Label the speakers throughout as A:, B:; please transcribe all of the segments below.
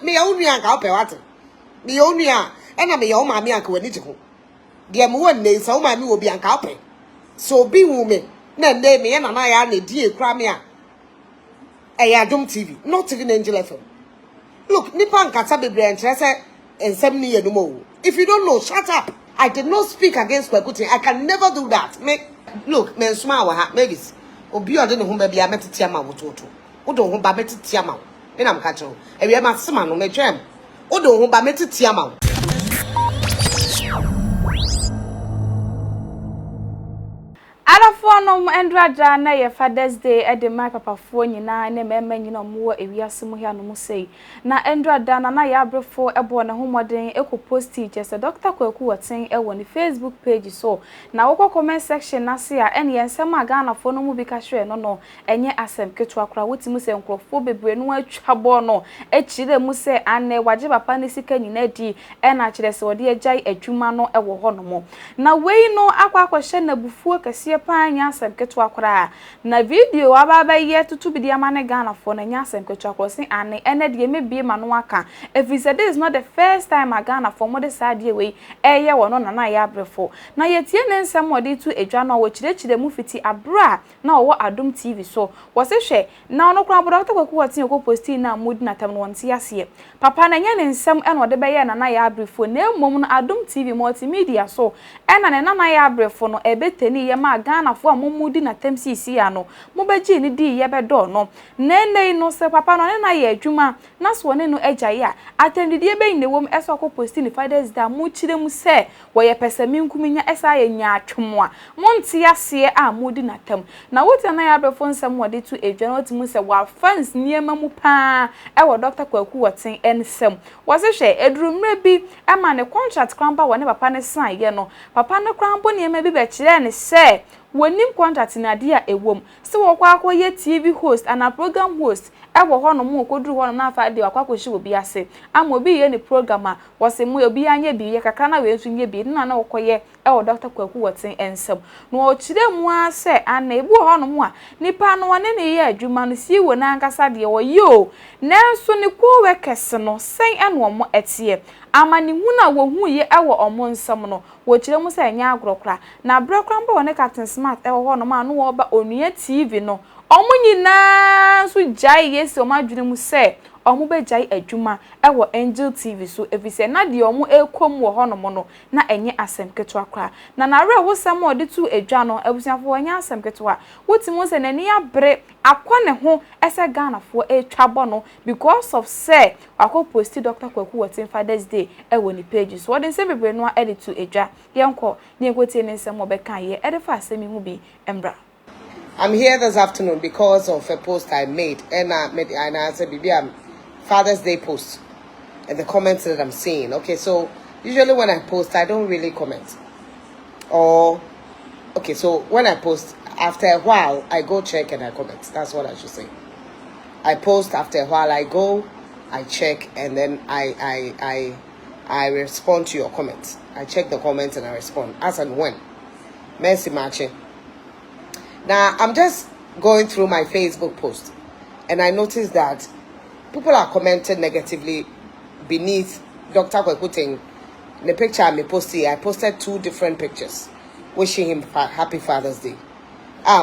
A: Me only a cow pewat. Me only a, and I may own my milk when it's home. Dear one day, so my will be a cowpay. So be woman. Then they me and I are the dear cramia. I don't TV, not even Angel FM. Look, Nippon Katsabi branch, I said, and 7 years no more. If you don't know, shut up. I did not speak against Kwaku. I can never do that. Look, men smile with maybe. Obi I don't know whom baby I met Tiama with Toto. Odo whom I met Tiama. Then I'm catching. And we have my son on my jam. Odo whom I met Tiama.
B: Alafuano Andra na ye Father's Day at the my papa for nyina na mema nyina mo ewiase mo hia no mo sei na Andra na Yaa Brefo ebo na homoden eko post teacher se Dr. Kwaku Oteng e woni Facebook page so na wo comment section na se a ene yensem aga na fo no mu bi ka hwe no enye asem ketu akora wotimu se nkrofo bebre no atwabo no echire mu se ane waje papa ne sika nyina di e na kire se wode agai adwuma no e wo ho no mo na wei no akwa hye na bufuo kase panya semketu akora na video ababa ye tutu bi dia mane Ghana for na nya semketu akora sin ane ene de mebie ma no aka if this is not the first time a Ghana for mo de sadie we eye wono na Yaa Brefo na yetie ne nsem ode tu edwa no wo chirechire mu fiti abra na wo Adom TV so wo se hwe na ono kra Dr. Kwaku Oteng ko posti na mood na tam no wonte ase papa na nya ne nsem ene ode be ye na Yaa Brefo na emom no Adom TV multimedia so ena ne na Yaa Brefo no ebeteni ye ma Ghana fo amumudi na temsisi ya no mubeji ni di ye bedo no nene no se papa no na ye adwuma na so ne no agyaye a atendidi e be ne wom eso ko posti ni Father's Day mu chire mu se wo ye pesami nkuminya esa ye nya atwemo a monte ase a mudi na tem na wote na Yaa Brefo nsem wode tu edwa no timu se wa fans niema mu pa e wo Dr. Kwaku Oteng ensem wo se hwe edurumre bi e ma ne contract kramba wo ne papa ne san ye no papa ne krambo niema bi be kire ne se wonim contract na dia ewom se wo kwa akoye TV host and a program host e wo hono mu okoduru hono na afa de akwa kohye obi ase ama obi ye ne programmer wo se mu obi anya bi ye kakra na we nsu nye bi na wo koye e wo Dr. Kwaku Oteng ensem no o chire mu ase ana ebu hono mu a nipa no wane ne ye adwuma no si wo na ankasa de wo yo nanso ne ko we kese no sen eno mo etie amani huna wo hu ye ewo omo nsem no wo chire mu se nya agrokra na brokra mba woni Captain Smart ewo ho no ma no wo ba onua TV no omo nyina so jai yesi o ma dwene mu se omo be jai adwuma ewo Angel TV so efise na de omo ekom wo ho no mo no na enye asem keto akra na re wo sem ode tu adwa no abusiafo wanya asem keto a wotimu se nani abre akwa ne ho ese Ghana fo etwabo no because of say akọ posti Dr. Kwaku Oteng Father's Day ewo ni page so wode se bebre no edit to adwa yenko ne ekotie ne nsem obeka ye edefa asemi hu bi embra.
A: I'm here this afternoon because of a post I made and I said baby Father's Day post and the comments that I'm seeing. Okay, so usually when I post I don't really comment. Or okay, so when I post after a while I go check and I comment. That's what I should say. I post after a while I go, I check and then I respond to your comments. I check the comments and I respond as and when. Mercy matching. Now I'm just going through my Facebook post and I noticed that people are commenting negatively beneath Dr. Kwaku Oteng. The picture I posted, I posted 2 different pictures wishing him happy Father's Day.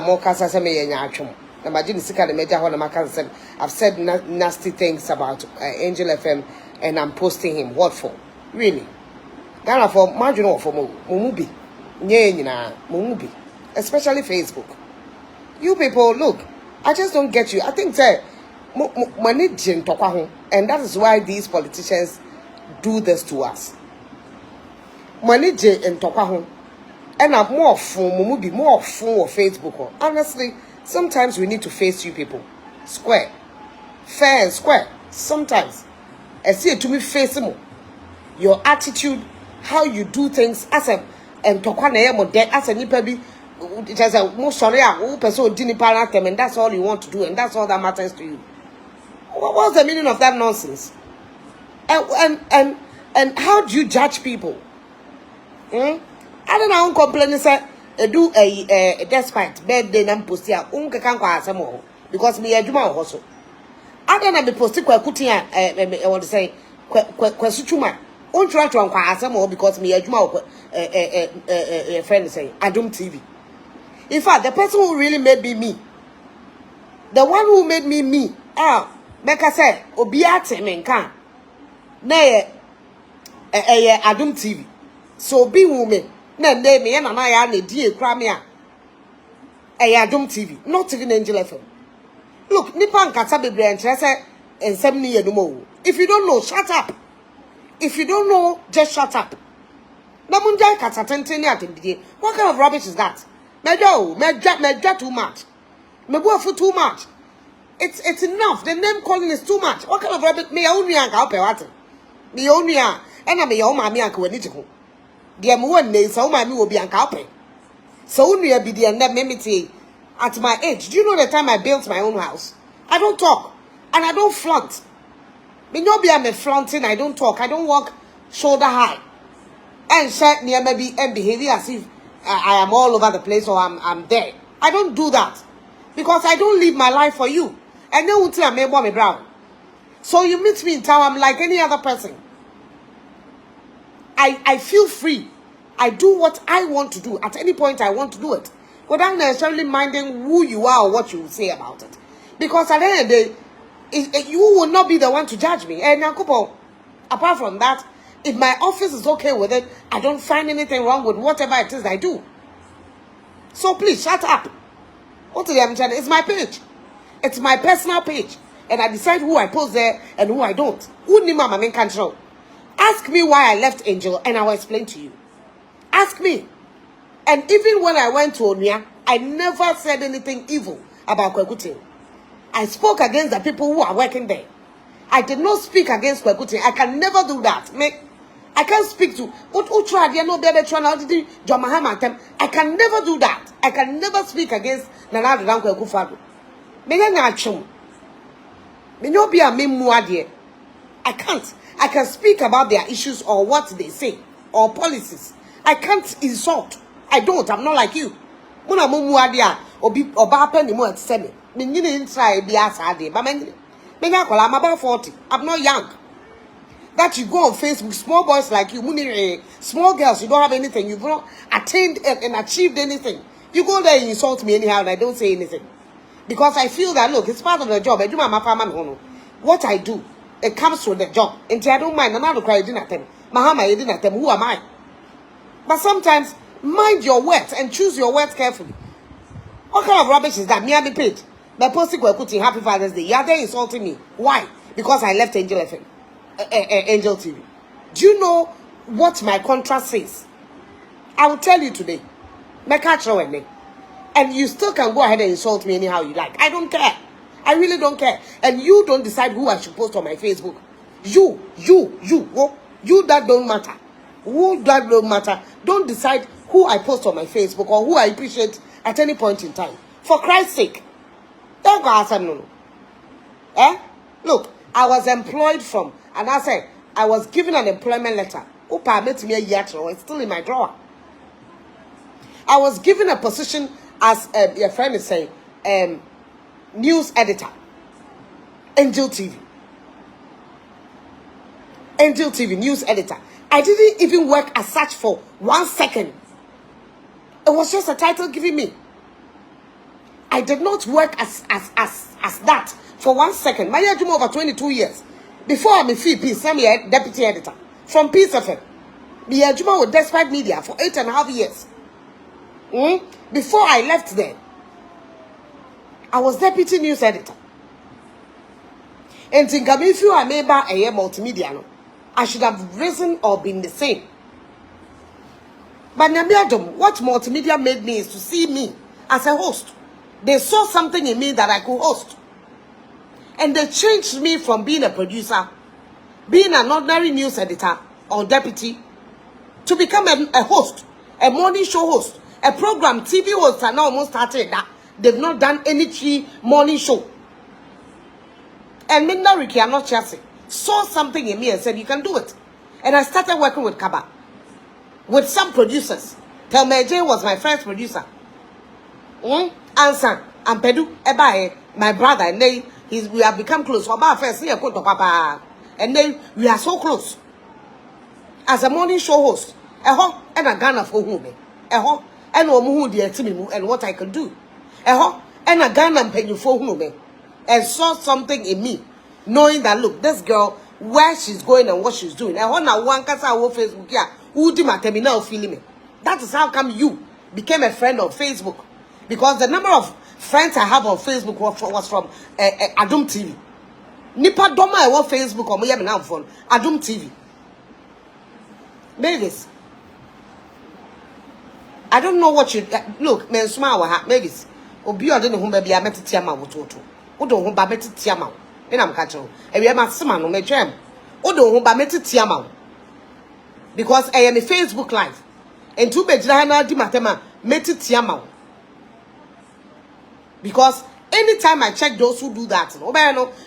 A: More kasa se me yenya atwom. Na imagine sika the media ho na maka say I've said nasty things about Angel FM and I'm posting him. What for? Really? Ghana for marginal for mumubi. Nye nyina mumubi. Especially Facebook. You people, look, I just don't get you. I think that and that is why these politicians do this to us. Manage and talk and I'm more fun, more fun of Facebook. Honestly, sometimes we need to face you people. Square. Fair and square. Sometimes. I see it to me face them. Your attitude, how you do things as a and talk as a nipabi. Just a most sorry, person didn't them, and that's all you want to do, and that's all that matters to you. What's the meaning of that nonsense? And how do you judge people? I don't know. Complain say do a despite birthday and post here. Unka can't because me a juma also. Ada na me posti Kwaku tia I want to say Kwasuchuma. On try to inquire more because me adwuma friend say Adum TV. In fact, the person who really made me, the one who made me, make I say obiate me nka na Adum TV. So be woman na name me na ya na die kra me a Adum TV, not even Angel FM. Look, nipa nkata bebre enche say ensem ni ye no mo. If you don't know, shut up. If you don't know, just shut up. Na munjai kata tenteni atendie. What kind of rubbish is that? Meja too much. Mebuafu too much. It's enough. The name calling is too much. What kind of rubbish? Me only anka ope wate. Me only a ena me yo mami anka wani jiho. Dia mu wonne so mami wo bi anka ope. So unu bi dia na memiti. At my age, do you know the time I built my own house? I don't talk and I don't flaunt. Me no be I'm flaunting. I don't talk. I don't walk shoulder high and shut near maybe and behave as if I am all over the place or I'm there. I don't do that because I don't live my life for you. And then until I make me brown. So you meet me in town, I'm like any other person. I feel free. I do what I want to do at any point I want to do it, without necessarily minding who you are or what you will say about it. Because at the end of the day, you will not be the one to judge me. And apart from that, if my office is okay with it, I don't find anything wrong with whatever it is I do. So please, shut up. What today I'm trying? It's my page. It's my personal page. And I decide who I post there and who I don't. Who need my main control? Ask me why I left Angel and I will explain to you. Ask me. And even when I went to Onia, I never said anything evil about Kwaku. I spoke against the people who are working there. I did not speak against Kwaku. I can never do that. I can't speak to I can never do that. I can never speak against Nana Kwaku Fado. I can't. I can speak about their issues or what they say or policies. I can't insult. I don't. I'm not like you. Muna mumuadia obi oba ni mo etseme. Me nyine try be asade. But me kola I'm about 40. I'm not young. That you go on Facebook, small boys like you, small girls, you don't have anything. You've not attained and achieved anything. You go there and insult me anyhow and I don't say anything. Because I feel that, look, it's part of the job. I do my what I do, it comes with the job. And I don't mind. I'm not crying at them. Mahama, you didn't at them. Who am I? But sometimes, mind your words and choose your words carefully. What kind of rubbish is that? Me and the page. My posting will put in Happy Father's Day. You're there insulting me. Why? Because I left Angel FM. Angel TV. Do you know what my contract says? I will tell you today. And you still can go ahead and insult me anyhow you like. I don't care. I really don't care. And you don't decide who I should post on my Facebook. You that don't matter. Who that don't matter. Don't decide who I post on my Facebook or who I appreciate at any point in time. For Christ's sake. Don't go ask them no. Look, I was employed from, and I said, I was given an employment letter. It's still in my drawer. I was given a position as your friend is saying, news editor. Angel TV. Angel TV, news editor. I didn't even work as such for 1 second. It was just a title given me. I did not work as that for 1 second. My year over 22 years. Before I'm a Peace, I'm a deputy editor. From Peace FM. Me Juma with Despite Media for 8.5 years. Before I left there, I was deputy news editor. And think if you are member a multimedia, no, I should have risen or been the same. But what multimedia made me is to see me as a host. They saw something in me that I could host. And they changed me from being a producer, being an ordinary news editor or deputy, to become a host, a morning show host, a program. TV hosts are now almost started that. They've not done any morning show. And Minna Ricky, I'm not Chelsea, saw something in me and said, you can do it. And I started working with Kaba, with some producers. Telmeje was my first producer. Ansan and Pedu Ebae, my brother, and they we have become close. About first, papa, and then we are so close. As a morning show host, and a Ghana for whom, and who and what I can do, and a Ghana penny for whom, and saw something in me, knowing that look, this girl, where she's going and what she's doing, and now one casa Facebook, yeah, who did my terminal feeling me. That is how come you became a friend on Facebook, because the number of friends I have on Facebook was from Adum TV. Nipa doma I want Facebook or me now phone Adum TV. Mavis, I don't know what you look. Men smile ha Mavis. Obi ode ne ho ba bia metete ama wototo. Odo ho ba metete ama. Me na mka chewo. Ewe ma sema no medwem. Odo ho ba metete ama. Because I am a Facebook live. And two bejira na di matema metete ama. Because anytime I check those who do that,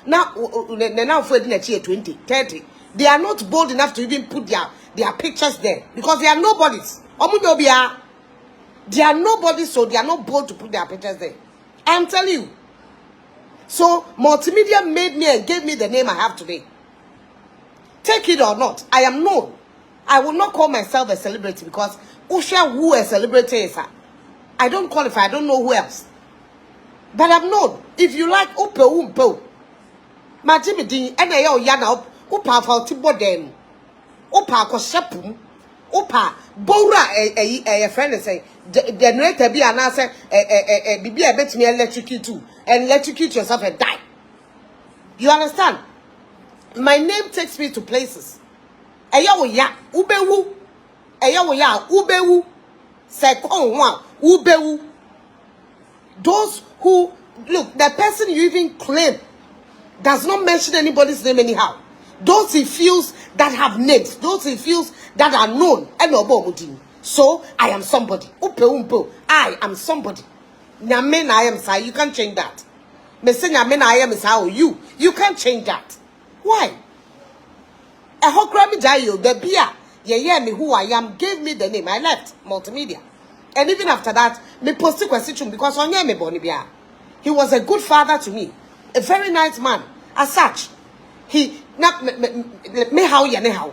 A: now for 20, 30, they are not bold enough to even put their pictures there because they are nobodies. They are nobodies, so they are not bold to put their pictures there. I'm telling you. So multimedia made me and gave me the name I have today. Take it or not, I am known. I will not call myself a celebrity because who a celebrity is. I don't qualify. I don't know who else. But I'm known. If you like, umpo. Majimi din ene ya yana upa falti boden. Upa ko shepum. Upa bora a friend say the narrator be an answer bibi a bet me electrocute too and electrocute yourself and die. You understand? My name takes me to places. Eya ya ubewu. Eya ya ubewu. Se kon wa ubewu. Those who look, the person you even claim does not mention anybody's name anyhow. Those he feels that have names, those he feels that are known. So I am somebody. I am somebody. Nyamen I am say you can't change that. Mese nyamen I am is how you can't change that. Why? A hokrami jayo the beer me who I am gave me the name. I left multimedia. And even after that, me posted question because me bonibia. He was a good father to me, a very nice man. As such, he not me how.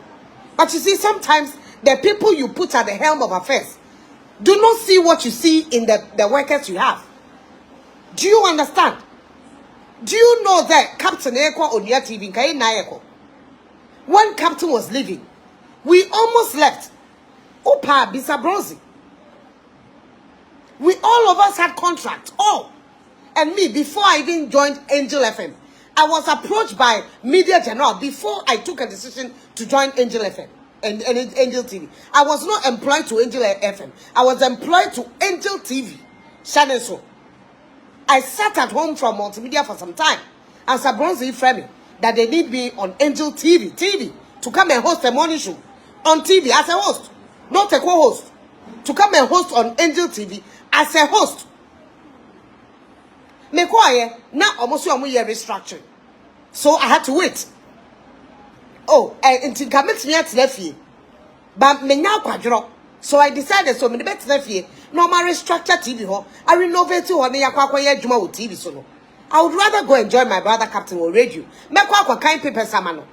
A: But you see, sometimes the people you put at the helm of affairs do not see what you see in the workers you have. Do you understand? Do you know that Captain Eko on Yaa TV when Captain was leaving, we almost left. Opa Bisa Bronzy. We all of us had contracts. Oh, and me before I even joined Angel FM, I was approached by Media General before I took a decision to join Angel FM and Angel TV. I was not employed to Angel FM. I was employed to Angel TV. Shannon so. I sat at home from multimedia for some time, and Sabronzi framed me that they need me on Angel TV to come and host a morning show on TV as a host, not a co-host. To come and host on Angel TV as a host. Me quiet now almost your year restructuring. So I had to wait. Oh, and to commit me at Leffie. But me now quadro. So I decided so many better Leffie. No my restructure TV ho. I renovate to on the Juma with TV solo. I would rather go and join my brother Captain or radio. Me kind paper samano.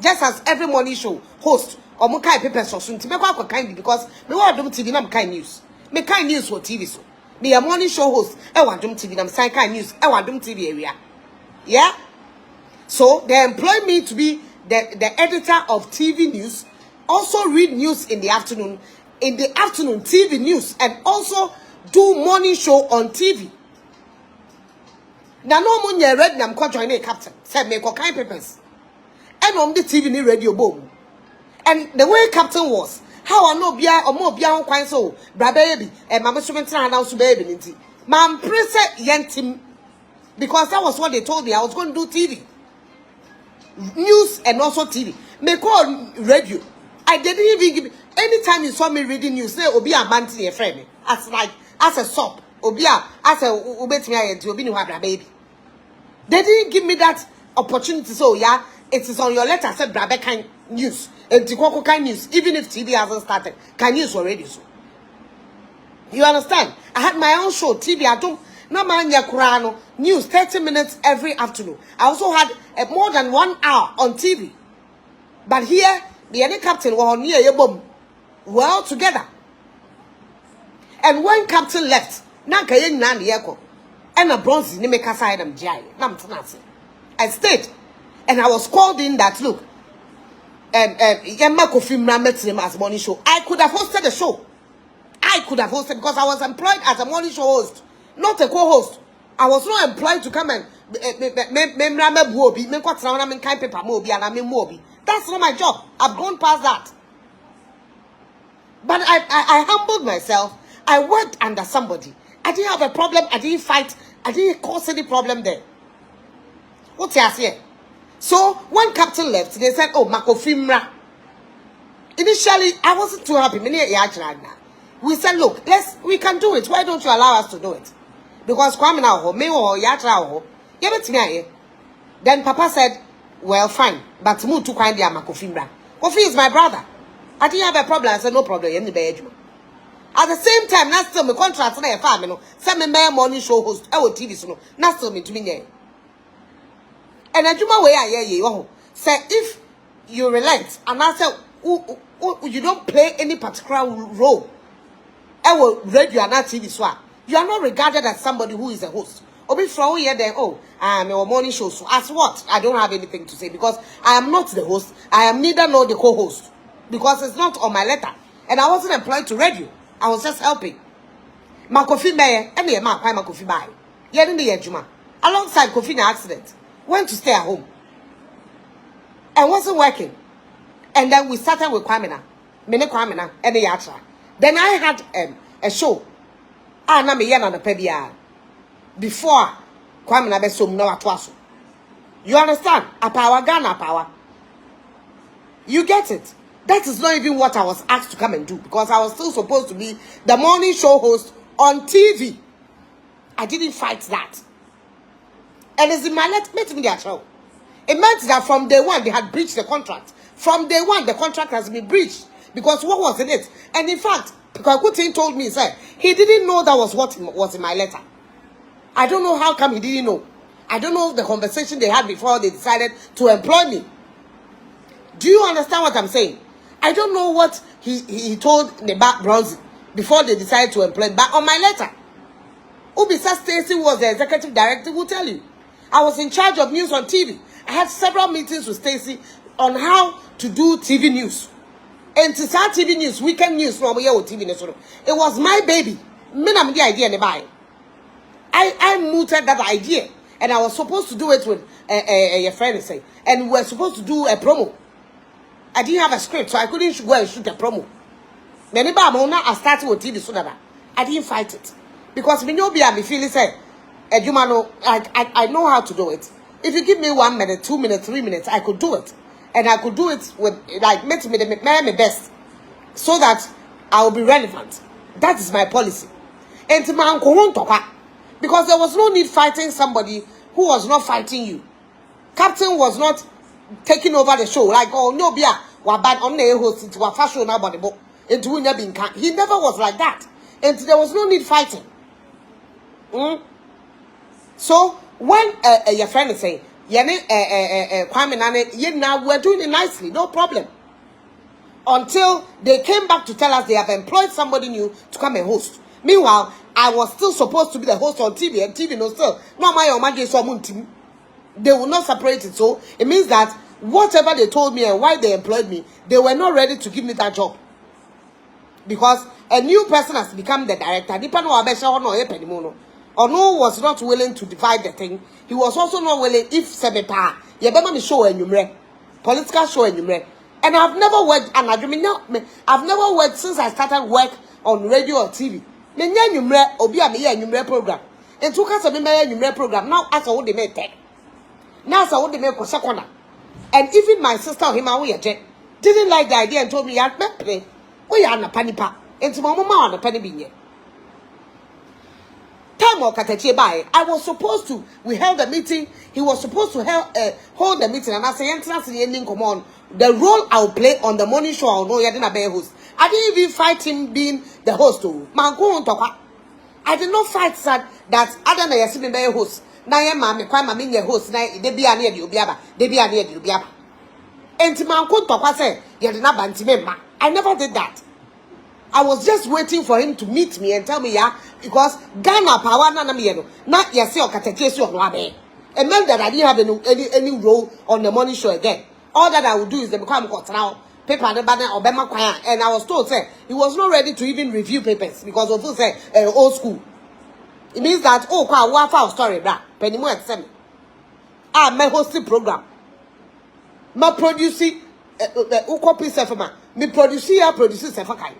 A: Just as every morning show host or mo kind paper so soon to me kind because me want them TV na kind news. Me kind news for TV so. Me a morning show host. I want them TV na me kind news. I want them TV area. Yeah. So they employ me to be the editor of TV news. Also read news in the afternoon. In the afternoon TV news and also do morning show on TV. Now no one you read them join a captain. Said me kind papers. And on the TV ni radio boom. And the way captain was, how I know bia or more bia on quite so, bra baby, and mama sumentra announced baby ninti. Mam preset yentim. Because that was what they told me. I was going to do TV. News and also TV. Me call radio. I didn't even give anytime you saw me reading news, say Obi a man to your friend. As like as a soap. Obi as a ubetimi to Obi no baby. They didn't give me that opportunity. So yeah, it is on your letter said Brabe kind news. And Tikoko kind news, even if TV hasn't started, can news already so. You understand? I had my own show, TV. I don't Na manya kurano news 30 minutes every afternoon. I also had more than 1 hour on TV. But here, the any captain were on near your bomb. Well together. And when captain left, Nanka yen nan yeko. And a bronze ni make aside them jai. I stayed. And I was called in that look. And Yemma Kofi met him as morning show. I could have hosted the show. I could have hosted because I was employed as a morning show host, not a co-host. I was not employed to come and that's not my job. I've gone past that. But I humbled myself. I worked under somebody. I didn't have a problem. I didn't fight. I didn't cause any problem there. What's here? So when captain left, they said, "Oh, Makofimra." Initially, I wasn't too happy. We said, "Look, we can do it. Why don't you allow us to do it?" Because then Papa said, "Well, fine, but move to Kwandi Makofimra. Kofi is my brother. I didn't have a problem." I said, "No problem." At the same time, that's still my contract na farm, send me morning show host. I will TV so that's still me to me. And Ajuma way I say if you relent and I say you don't play any particular role, I will read you are not TV so you are not regarded as somebody who is a host. Obi from here then I'm a morning show so as what? I don't have anything to say because I am not the host. I am neither nor the co-host because it's not on my letter and I wasn't employed to read you. I was just helping. Makofi Maye, and the amount of Makofi by. Yet in the Yajuma, alongside Kofi accident, went to stay at home and wasn't working. And then we started with Kwamina, Mene Kwamina, and the Yatra. Then I had a show. I na me yana na pebia before Kwamina be so no atwaso. You understand? A power Ghana power. You get it? That is not even what I was asked to come and do because I was still supposed to be the morning show host on TV. I didn't fight that. And it's in my letter, it meant that from day one they had breached the contract. From day one the contract has been breached because what was in it? And in fact, Kwaku told me, sir, he didn't know that was what was in my letter. I don't know how come he didn't know. I don't know the conversation they had before they decided to employ me. Do you understand what I'm saying? I don't know what he told the back Bronze before they decided to employ. But on my letter, Ubisa Stacy was the executive director who tell you. I was in charge of news on TV. I had several meetings with Stacy on how to do TV news. And to start TV news, weekend news, no TV news. It was my baby. The idea I mooted that idea. And I was supposed to do it with a friend, say, and we were supposed to do a promo. I didn't have a script, so I couldn't go and shoot a promo. I started with TV so that I didn't fight it. Because me feel say, I know how to do it. If you give me 1 minute, 2 minutes, 3 minutes, I could do it. And I could do it with, like, make me my best. So that I will be relevant. That is my policy. And to my uncle, because there was no need fighting somebody who was not fighting you. Captain was not taking over the show like, oh no, bia waban on the host into a fashion about the book. He never was like that, and there was no need fighting. So when your friend is saying, Kwame Nane, now we're doing it nicely, no problem. Until they came back to tell us they have employed somebody new to come and host. Meanwhile, I was still supposed to be the host on TV, and TV no still. No, my they will not separate it. So it means that whatever they told me and why they employed me, they were not ready to give me that job. Because a new person has become the director. Ono was not willing to divide the thing. He was also not willing if Sebepa, show and political show and and I've never worked, and I've never worked since I started work on radio or TV. Program. And took us a program. Now as a they made tech. Now so what they make Kosakona. And even my sister him didn't like the idea and told me we are na panipa. And to my mama on a penny being. I was supposed to, we held a meeting, he was supposed to hold the meeting, and I said, come on, the role I'll play on the morning show, I'll know you're not a host. I didn't even fight him being the host. I did not fight that other than yes, me be host. Na ye mama, kwa mama nye host. Na de be ane de obiaba. De be ane de obiaba. Enti man ko tokwa say ye de na banti me ma. I never did that. I was just waiting for him to meet me and tell me yeah, because Ghana power na me no. Na ye say okatekesi on wabe. It meant that I didn't have any role on the morning show again. All that I would do is they become now paper and banner or Bema choir, and I was told say he was not ready to even review papers because of those old school. It means that wafa story bra penny more exam. My hosting program. My producing copy self me producer self. I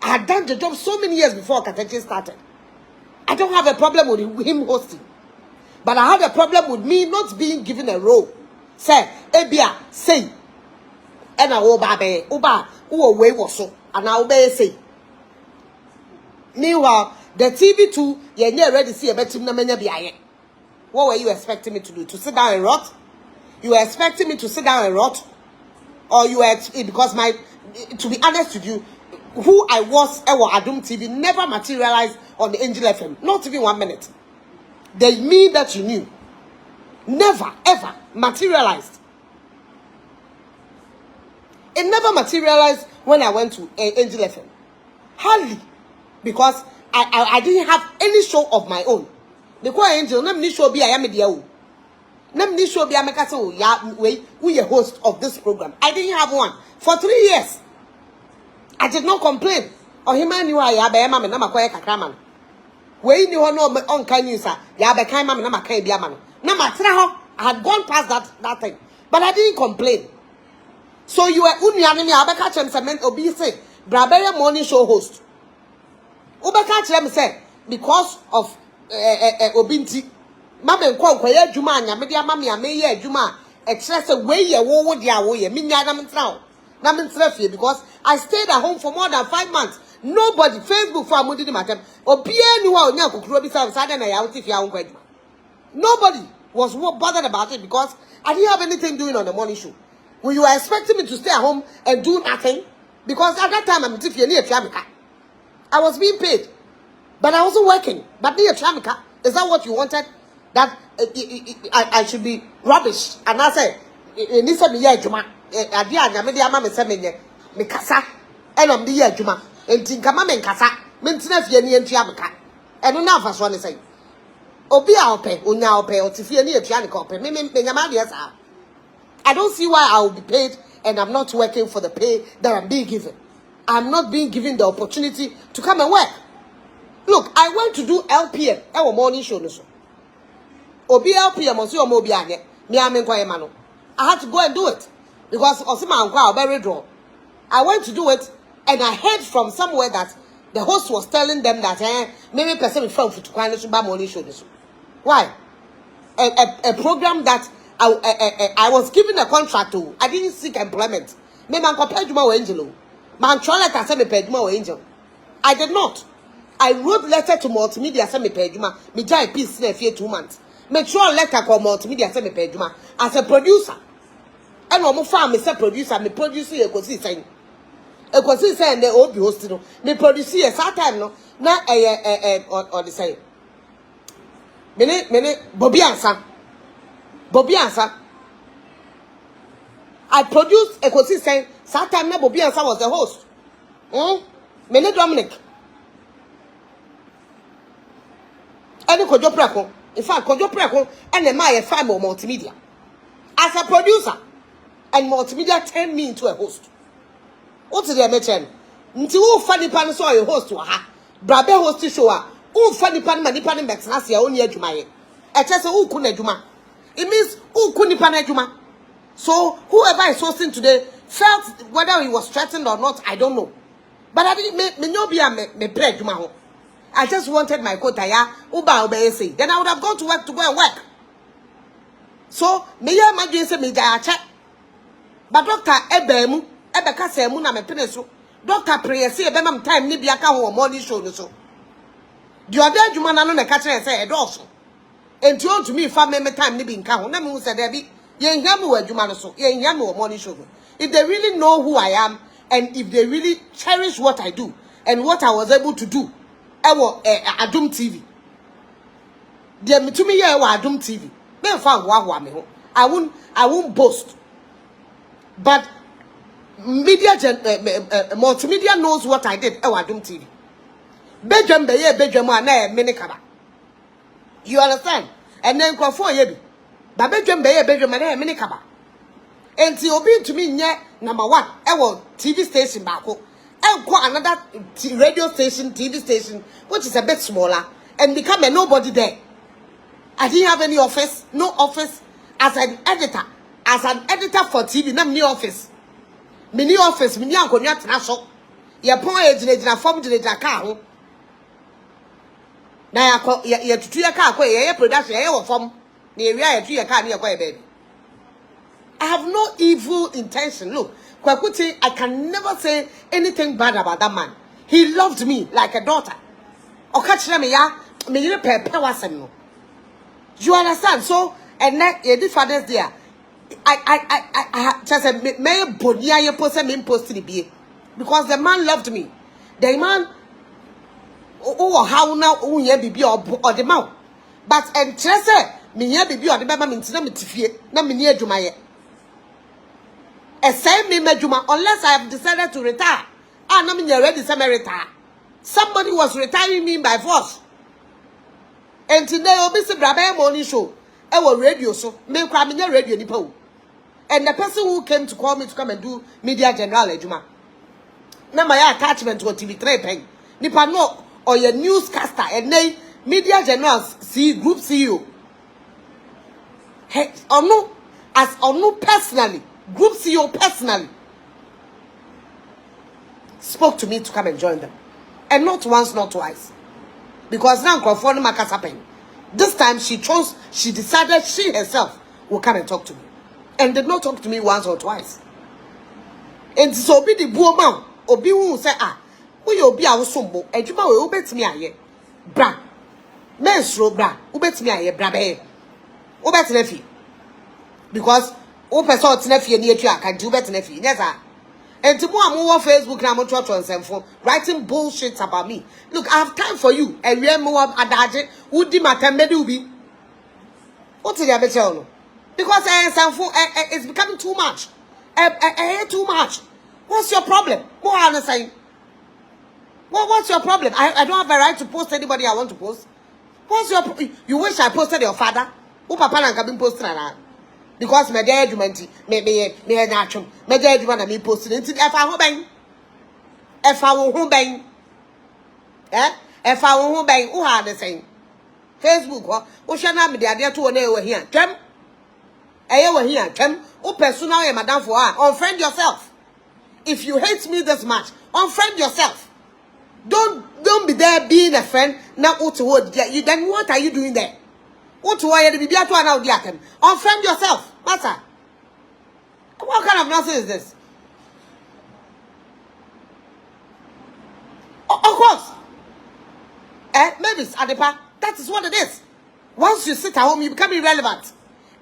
A: had done the job so many years before KMTV started. I don't have a problem with him hosting. But I had a problem with me not being given a role. Say, Ebia, say. And I obey, who away was so, and I obey say. Meanwhile, the TV2, you're near ready to see a better namanya. What were you expecting me to do? To sit down and rot? You were expecting me to sit down and rot? Or you were, because to be honest with you, who I was, Adum TV, never materialized on the Angel FM. Not even 1 minute. The me that you knew never ever materialized. It never materialized when I went to Angel FM. Hardly, because I didn't have any show of my own. Because Angel, let me show be I am a let me show be I make a say yeah we a host of this program. I didn't have one for 3 years. I did not complain. Or him and you are ya be mama na makoye kakraman. We knew no on Kanyusa, Yabe Kaimam, Nama Kabiaman. Nama Traho, I had gone past that thing, but I didn't complain. So you were Unyanimi Abaka Chem Cement Obese, Brabella morning show host. Ubaka Chem said, because of Obinti, Mamma Quaya Juma, Media Mamma, Maya Juma, excess away your woe, dear way, Minyam Trao. Namin Trefi, because I stayed at home for more than 5 months. Nobody, Facebook for Moody Matem, or nobody was bothered about it because I didn't have anything doing on the morning show. When you were expecting me to stay at home and do nothing, because at that time I'm near Khemical. I was being paid, but I wasn't working. But near Khemical, is that what you wanted? That I should be rubbish? And I said, Juma, me kasa, and I'm the year Juma. And Tinkama Menkasa, Mentina Fiani and Tiamaka. And enough as one is saying. Obia pay, Unya pay, or Tifiani and Tianico pay, Mengamadias. I don't see why I will be paid and I'm not working for the pay that I'm being given. I'm not being given the opportunity to come and work. Look, I went to do LPM, our morning show. Obi LPM, or Mobiane, Miamenquayamano. I had to go and do it because Osima and very draw. I went to do it. And I heard from somewhere that the host was telling them that maybe person from Futukwano morning show this. Why? A program that I was given a contract to. I didn't seek employment. Me man compare Juma or Angelo. Man try letter send me pay Juma or Angel. I did not. I wrote letter to multimedia send me pay Juma. Me jai peace in a few 2 months. Me try letter call multimedia send me pay Juma as a producer. And one more farm me say producer. Me producer you go see saying. E ko si say na obi host no me produce yes that time no na or the say mene Bobby Ansa I produced e ko si say that time na Bobby Ansa was the host mene Dominic and Kojo Preko in fact Kojo Preko and my family multimedia as a producer and multimedia turned me into a host. What is the mention? Until who funny pan saw a host to her. Brabe host to show her. Who funny pan manipan max last year only a Juma. A chess who couldn't Juma. It means who couldn't pan Juma. So whoever is hosting today felt whether he was threatened or not, I don't know. But I didn't me pray Juma. I just wanted my quota ya uba obey. Then I would have gone to work and work. So me ya imagine say me check. But Dr. Ebemu Ebeka say mu na me pene so. Doctor prayer say ebema time ni bia ka ho morning show no so. The other adwuma na no na ka kire say e do so. Enti on to me fa me time ni bi nka ho na me hu say there bi ye hia me wa adwuma no so. Ye hia me wo morning show. If they really know who I am and if they really cherish what I do and what I was able to do, Ewo Adum TV. Dear me to me here Adum TV. Me fa wa me ho. I won't boast. But media multimedia knows what I did. Ewo Adum TV. Bedroom be ye bedroom na mini kaba. You understand? And then Kwaku ye bi. Ba bedroom be ye bedroom na mini kaba. Enti obi to me nye number 1 ewo TV station baako. Another radio station, TV station, which is a bit smaller, and become a nobody there. I didn't have any office, no office. As an editor for TV, no new office. Mini office, mini anko nya tnaso. Ye pon ejina form ejina ka ho. Na ya tutu ya ka ye production ye wo form. Na area ya tutu ya ka na ye kwa baby. I have no evil intention. Look, Kwaku, I can never say anything bad about that man. He loved me like a daughter. You understand? So, and then the Father's there. I just said, may bonia your person mean posted be because the man loved me. The man, oh, how now, oh, yeah, be or the mouth. But and just me, yeah, be or the mama means no, no, me near Jumaya. Me Mejuma, unless I have decided to retire. I'm not ready to retire. Somebody was retiring me by force. And today, Obisi Brabe morning show. I will radio so. Me kwaminya radio nipo. And the person who came to call me to come and do media general ejuma. Na my attachment to TV3 pen. Nipa no or your newscaster and nay media general group CEO. Hey, or no, as or no personally. Group CEO personally spoke to me to come and join them. And not once, not twice. Because now Nkwasiafo makasa. This time she decided she herself will come and talk to me. And did not talk to me once or twice. And so be the buoma, obi who say, we obi a usumbo, and you will bet me aye. Bra. Menstro bra, ubet me aye, bra be. Ubet nefi. Because person nefi near you can do better nefi. Yes, sir. And tomorrow I'm on Facebook and I'm on Twitter writing bullshit about me. Look, I have time for you. And we are more adaje. Who did my time be? What did I tell you? Because it's becoming too much. Too much. What's your problem? More honestly. What's your problem? I don't have a right to post anybody I want to post. What's your you wish I posted your father? Who papa and cabin posted na? Because my dad me natural. My dad want me posted into if I bang. If I won't bang. If I won't bang, who had the same? Facebook, what shall not be the idea to an hour here? Jam? Over here, Jam. Oh, personal, madam for her. Unfriend yourself. If you hate me this much, unfriend yourself. Don't be there being a friend. Now, then what are you doing there? What why you be able to now diatem? Unfriend yourself, master. What kind of nonsense is this? Of course. Maybe it's Adepa. That is what it is. Once you sit at home, you become irrelevant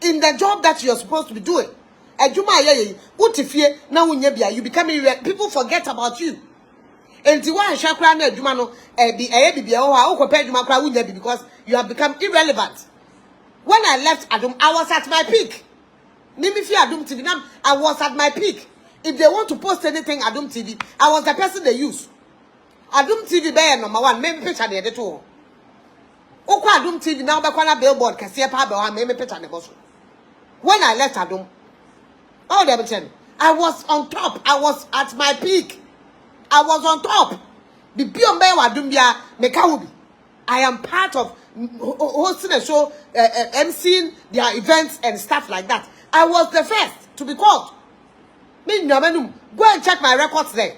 A: in the job that you're supposed to be doing. And you become irrelevant. People forget about you. And because you have become irrelevant. When I left Adum, I was at my peak. Nimifi Adum TV, I was at my peak. If they want to post anything Adum TV, I was the person they use. Adum TV be number 1, maybe picture the two. Okwa Adum TV now be kwana billboard kase pa be wa maybe picture the boss. When I left Adum, all the time, I was on top. I was at my peak. I was on top. The Biombe Adum bia mekawubi. I am part of hosting a show, emceeing their events and stuff like that. I was the first to be called. Go and check my records there.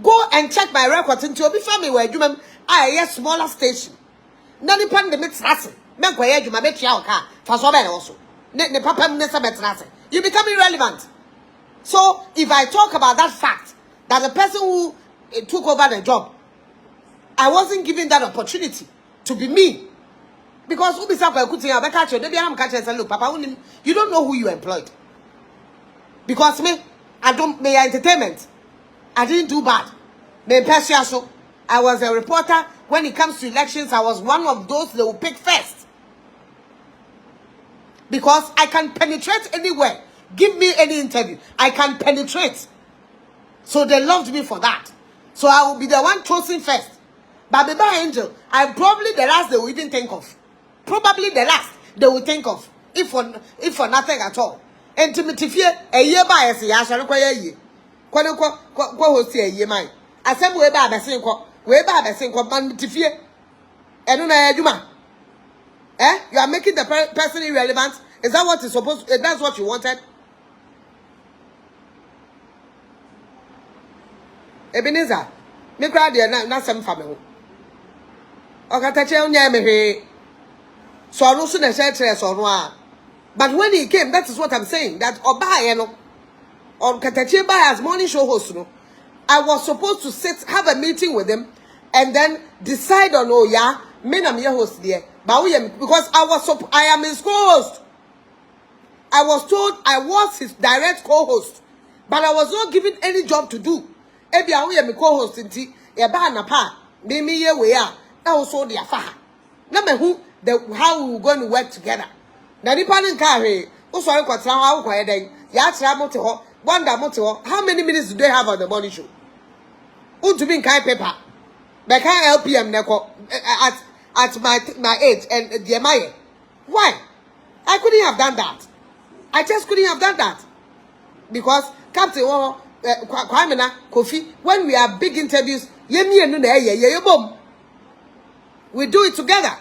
A: Go and check my records into your family where you a smaller station. Nani pan the mix hassle. Men kwa yeju mabeti ya oka. Fasobe also. Ne papa mnesa betrase. You become irrelevant. So if I talk about that fact that the person who took over the job, I wasn't given that opportunity to be me. Because look, Papa, you don't know who you employed. Because me, I don't entertainment. I didn't do bad. Me I was a reporter. When it comes to elections, I was one of those they will pick first. Because I can penetrate anywhere. Give me any interview. I can penetrate. So they loved me for that. So I will be the one chosen first. But Baby Angel, I'm probably the last they will even think of. Probably the last they will think of. If for nothing at all. And to me, a year by a year, I shall require ye. Host a year mine. I said, way by the same man to fear. I don't know, Juma. You are making the person irrelevant. Is that what is supposed to, that's what you wanted? Ebenezer, me cry there na some family. Okatache onya me so no so na share so no. But when he came, that is what I'm saying, that Oba no or Katache by as morning show host no. I was supposed to have a meeting with him and then decide on me na me host there. But because I am his co-host. I was told I was his direct co-host, but I was not given any job to do. Ebi awo ye me co-host nti e ba na pa me ye we a na wo so de afa na me hu how we were going to work together. Na nipa ne nka hwe wo so re kwatra ho awo kwaye den ya kira mo te ho wonder mo te ho. How many minutes do they have on the morning show? To be in kai paper be kan LPM ne ko at my age and the my why I couldn't have done that. I just couldn't have done that because Captain Kwamena Kofi, when we have big interviews, we do it together.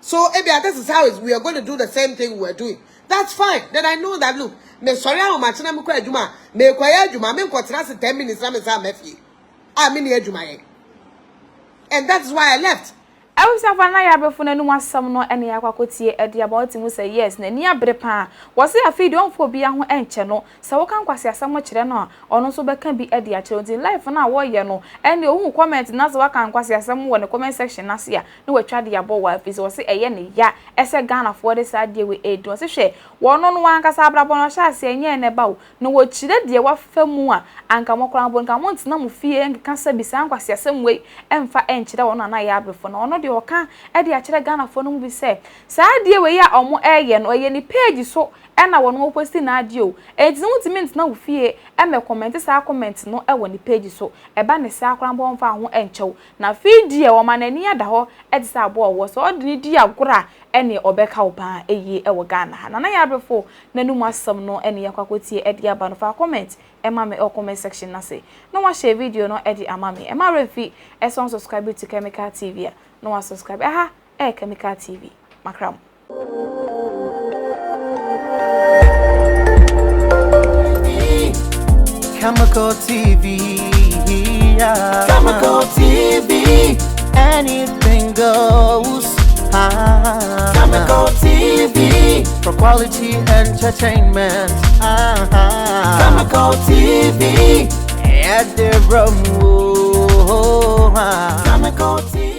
A: So this is how we are going to do the same thing we're doing. That's fine. Then I know that look, me sorry how much na me kwa juma, me kwa juma, me kwa 10 minutes na me sa mefi. I mean juma. And that's why I left.
B: I was having a Yaa Brefo no wasam no ene yakwakotie ede about him say yes na ni abere pa was say afi don fo bia ho enche no se wo kan Nkwasiasam kire no ono so beka bi ede a kire di life na wo ye no ene ohun comment na se wa kan Nkwasiasam wo ne comment section na se ya na watwa de yabo wa afi so say eye ne ya ese Ghana for de sa de we edu se hwe wo no no wankasa abrabo no sha se enye ne ba wo no wo kire de wa famu a anka mokran bo nka monti na mu fie nka sa bi sa Nkwasiasam we emfa enche da wo na Yaa Brefo no ono oka e de akire Ghana fo no mu bi se saa de we ya omo eye no ye ni page so e na wono post na ade o enti no mutiment na wo fie e me comment saa comment no e wo ni page so e ba ne saa kran bo mfa ho enchew na feed e wo manani ada ho e de saa bo wo so odi ni di agora e ne obeka wo pa eye e wo Ghana na Yaa Brefo nanum asam no e ne yakwakotie e de aba no fa comment e ma me o comment section na say no wa share video no e de ama me e ma refi e so subscribe to Khemical TV no one subscribe. Khemical TV. Makram.
C: Khemical TV. Yeah. Khemical TV. Anything goes. Khemical TV. For quality entertainment. Khemical TV. At the room. Khemical TV.